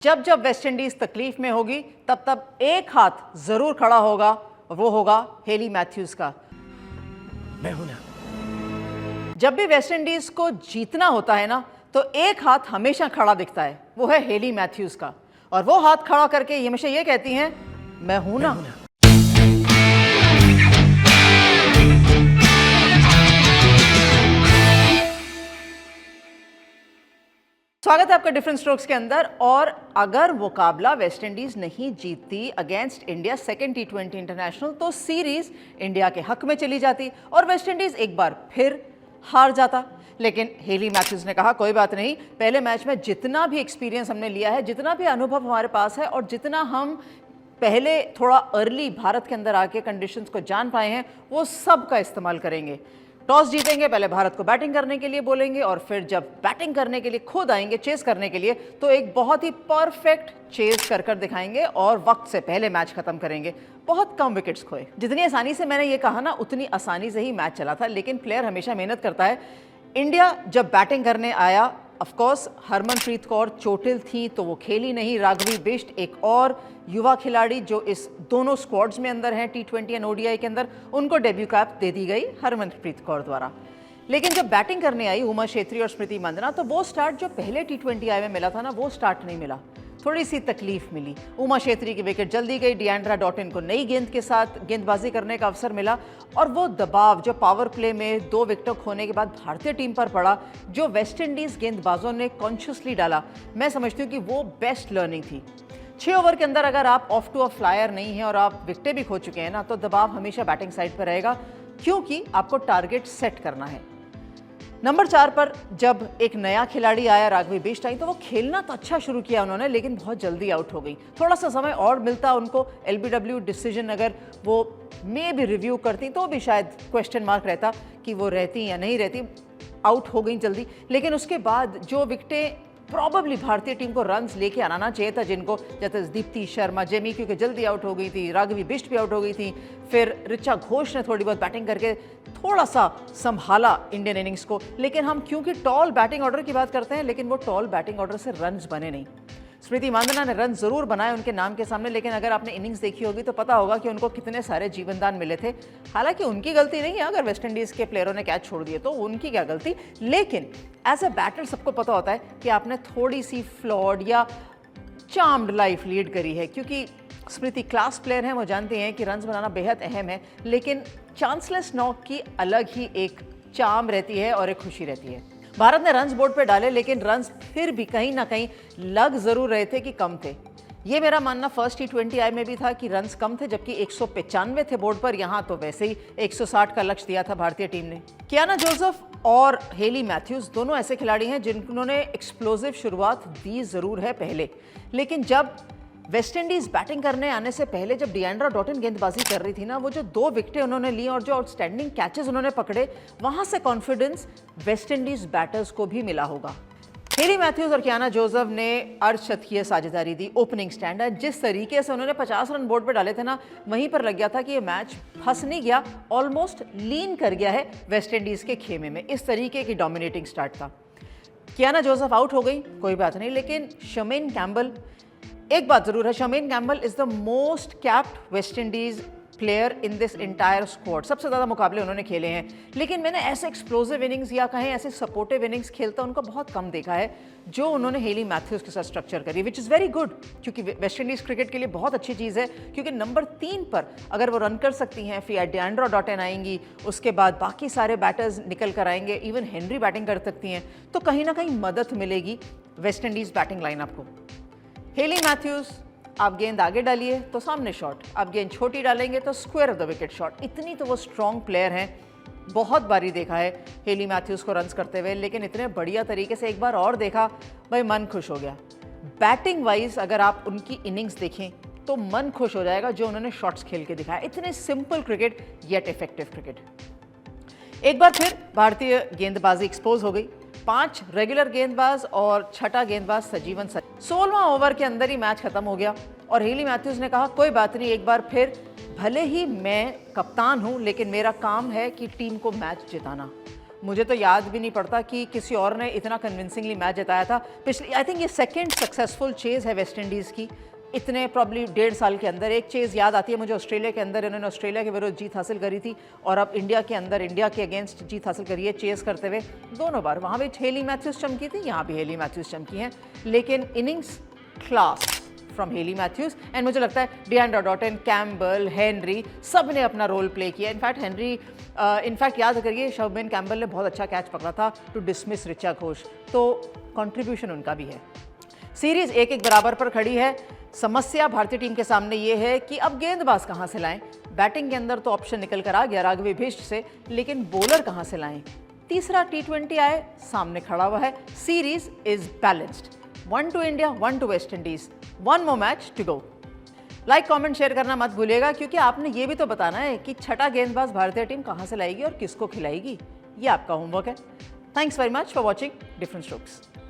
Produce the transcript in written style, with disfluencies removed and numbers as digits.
जब जब वेस्टइंडीज तकलीफ में होगी तब तब एक हाथ जरूर खड़ा होगा और वो होगा हेली मैथ्यूज का। मैं हूं ना। जब भी वेस्टइंडीज को जीतना होता है ना तो एक हाथ हमेशा खड़ा दिखता है, वो है हेली मैथ्यूज का। और वो हाथ खड़ा करके ये हमेशा ये कहती हैं, मैं हूं ना। स्वागत है आपका डिफरेंट स्ट्रोक्स के अंदर। और अगर मुकाबला वेस्टइंडीज नहीं जीतती against India second T20 international तो सीरीज इंडिया के हक में चली जाती और वेस्टइंडीज एक बार फिर हार जाता। लेकिन हेली मैथ्यूज ने कहा कोई बात नहीं, पहले मैच में जितना भी एक्सपीरियंस हमने लिया है, जितना भी अनुभव हमारे पास है और जितना हम पहले थोड़ा अर्ली भारत के अंदर आके कंडीशंस को जान पाए हैं, वो सब का इस्तेमाल करेंगे। टॉस जीतेंगे, पहले भारत को बैटिंग करने के लिए बोलेंगे और फिर जब बैटिंग करने के लिए खुद आएंगे चेस करने के लिए तो एक बहुत ही परफेक्ट चेस कर दिखाएंगे और वक्त से पहले मैच खत्म करेंगे। बहुत कम विकेट्स खोए। जितनी आसानी से मैंने ये कहा ना, उतनी आसानी से ही मैच चला था। लेकिन प्लेयर हमेशा मेहनत करता है। इंडिया जब बैटिंग करने आया, ऑफ कोर्स हरमनप्रीत कौर चोटिल थी तो वो खेली नहीं। राघवी बिष्ट एक और युवा खिलाड़ी जो इस दोनों स्क्वाड्स में अंदर हैं T20 एंड ODI के अंदर, उनको डेब्यू कैप दे दी गई हरमनप्रीत कौर द्वारा। लेकिन जब बैटिंग करने आई उमा छेत्री और स्मृति मंदना तो वो स्टार्ट जो पहले T20I में मिला था ना, वो स्टार्ट नहीं मिला। थोड़ी सी तकलीफ मिली। उमा छेत्री की विकेट जल्दी गई, डिएंड्रा डॉटिन को नई गेंद के साथ गेंदबाजी करने का अवसर मिला और वो दबाव जो पावर प्ले में 2 विकेट खोने के बाद भारतीय टीम पर पड़ा, जो वेस्टइंडीज गेंदबाजों ने कॉन्शियसली डाला, मैं समझती हूँ कि वो बेस्ट लर्निंग थी। 6 ओवर के अंदर अगर आप ऑफ टू ऑफ फ्लायर नहीं हैं और आप विकेटें भी खो चुके हैं ना, तो दबाव हमेशा बैटिंग साइड पर रहेगा क्योंकि आपको टारगेट सेट करना है। नंबर 4 पर जब एक नया खिलाड़ी आया, राघवी बिष्ट आई, तो वो खेलना तो अच्छा शुरू किया उन्होंने, लेकिन बहुत जल्दी आउट हो गई। थोड़ा सा समय और मिलता उनको, LBW डिसीजन अगर वो मे भी रिव्यू करती तो भी शायद क्वेश्चन मार्क रहता कि वो रहती या नहीं रहती। आउट हो गई जल्दी। लेकिन उसके बाद जो विकेटें प्रॉबली भारतीय टीम को रन्स लेके आना चाहिए था, जिनको जैसे दीप्ति शर्मा, जेमी क्योंकि जल्दी आउट हो गई थी, राघवी बिष्ट भी आउट हो गई थी, फिर ऋचा घोष ने थोड़ी बहुत बैटिंग करके थोड़ा सा संभाला इंडियन इनिंग्स को। लेकिन हम क्योंकि टॉल बैटिंग ऑर्डर की बात करते हैं, लेकिन वो टॉल बैटिंग ऑर्डर से रन्स बने नहीं। स्मृति मंदना ने रन जरूर बनाए उनके नाम के सामने, लेकिन अगर आपने इनिंग्स देखी होगी तो पता होगा कि उनको कितने सारे जीवनदान मिले थे। हालांकि उनकी गलती नहीं है, अगर वेस्टइंडीज के प्लेयरों ने कैच छोड़ दिए तो उनकी क्या गलती। लेकिन एज अ बैटर सबको पता होता है कि आपने थोड़ी सी फ्लॉड या चार्म्ड लाइफ लीड करी है, क्योंकि स्मृति क्लास प्लेयर हैं, वो जानते हैं कि रन्स बनाना बेहद अहम है। लेकिन चांसलेस नॉक की अलग ही एक चार्म रहती है और एक खुशी रहती है। भारत ने रन्स बोर्ड पे डाले, लेकिन रन्स फिर भी कहीं ना कहीं लग जरूर रहे थे कि कम थे। ये मेरा मानना फर्स्ट T20I में भी था कि रन्स कम थे, जबकि 195 थे बोर्ड पर। यहाँ तो वैसे ही 160 का लक्ष्य दिया था भारतीय टीम ने। कियाना जोसेफ और हेली मैथ्यूज दोनों ऐसे खिलाड़ी हैं जिन्होंने एक्सप्लोजिव शुरुआत दी जरूर है पहले, लेकिन जब वेस्टइंडीज बैटिंग करने आने से पहले जब डिएंड्रा डॉटिन गेंदबाजी कर रही थी ना, वो जो 2 विकेटें उन्होंने ली और जो आउटस्टैंडिंग कैचेस उन्होंने पकड़े, वहां से कॉन्फिडेंस वेस्टइंडीज बैटर्स को भी मिला होगा। हेली मैथ्यूज और कियाना जोसेफ ने अर्धशतकीय साझेदारी दी। ओपनिंग स्टैंड है, जिस तरीके से उन्होंने 50 रन बोर्ड पर डाले थे ना, वहीं पर लग गया था कि ये मैच फंस नहीं गया, ऑलमोस्ट लीन कर गया है वेस्टइंडीज के खेमे में। इस तरीके की डोमिनेटिंग स्टार्ट था। कियाना जोसेफ आउट हो गई, कोई बात नहीं, लेकिन शर्मेन कैम्बल, एक बात जरूर है, Sherman Campbell is the most capped West Indies player in this entire squad. सबसे ज़्यादा मुकाबले उन्होंने खेले हैं, लेकिन मैंने ऐसे एक्सप्लोजिव इनिंग्स या कहें ऐसे सपोर्टिव इनिंग्स खेलता उनको बहुत कम देखा है जो उन्होंने हेली मैथ्यूज के साथ स्ट्रक्चर करी, विच इज़ वेरी गुड, क्योंकि वेस्टइंडीज क्रिकेट के लिए बहुत अच्छी चीज़ है। क्योंकि नंबर 3 पर अगर वो रन कर सकती हैं, फिर डिएंड्रा डॉटिन आएंगी, उसके बाद बाकी सारे बैटर्स निकल कर आएंगे, इवन हेनरी बैटिंग कर सकती हैं, तो कहीं ना कहीं मदद मिलेगी वेस्टइंडीज बैटिंग लाइनअप को। हेली मैथ्यूज, आप गेंद आगे डालिए तो सामने शॉट, आप गेंद छोटी डालेंगे तो square of the wicket shot. इतनी तो वो स्ट्रॉन्ग प्लेयर हैं। बहुत बारी देखा है हेली मैथ्यूज को रन्स करते हुए, लेकिन इतने बढ़िया तरीके से एक बार और देखा, भाई मन खुश हो गया। बैटिंग वाइज अगर आप उनकी इनिंग्स देखें तो मन खुश हो जाएगा जो उन्होंने शॉट्स खेल के दिखाया। इतने simple cricket yet effective cricket. एक बार फिर भारतीय गेंदबाजी एक्सपोज हो गई। 5 रेगुलर गेंदबाज और 6ठा गेंदबाज सजीवन 16वां ओवर के अंदर ही मैच खत्म हो गया और हेली मैथ्यूज ने कहा कोई बात नहीं, एक बार फिर भले ही मैं कप्तान हूं, लेकिन मेरा काम है कि टीम को मैच जिताना। मुझे तो याद भी नहीं पड़ता कि किसी और ने इतना कन्विंसिंगली मैच जिताया था पिछली। आई थिंक ये सेकंड सक्सेसफुल चेज़ है वेस्ट इंडीज़ की इतने प्रॉब्ली 1.5 साल के अंदर। एक चेज़ याद आती है मुझे ऑस्ट्रेलिया के अंदर, इन्होंने ऑस्ट्रेलिया के विरुद्ध जीत हासिल करी थी, और अब इंडिया के अंदर इंडिया के अगेंस्ट जीत हासिल करी है चेज़ करते हुए दोनों बार। वहाँ भी हेली मैथ्यूज चमकी थी, यहाँ भी हेली मैथ्यूज चमकी हैं, लेकिन innings class from Hayley Matthews. And मुझे लगता है डिएंड्रा डॉटन, कैम्बल, हेनरी, सब ने अपना रोल प्ले किया। इनफैक्ट याद करिए शर्बिन कैम्बल ने बहुत अच्छा कैच पकड़ा था टू डिसमिस ऋचा घोष, तो कंट्रीब्यूशन उनका भी है। सीरीज 1-1 बराबर पर खड़ी है। समस्या भारतीय टीम के सामने ये है कि अब गेंदबाज कहाँ से लाएं। बैटिंग के अंदर तो ऑप्शन निकल कर आ गया राघवी भिष्ट से, लेकिन बॉलर कहाँ से लाएं। तीसरा T20 आए, सामने खड़ा हुआ है। Series is balanced, 1 to India, 1 to West Indies, 1 more match to go. Like, comment, share करना मत भूलिएगा, क्योंकि आपने ये भी तो बताना है कि छठा गेंदबाज भारतीय टीम कहाँ से लाएगी और किसको खिलाएगी। ये आपका होमवर्क है। Thanks very much for watching different strokes.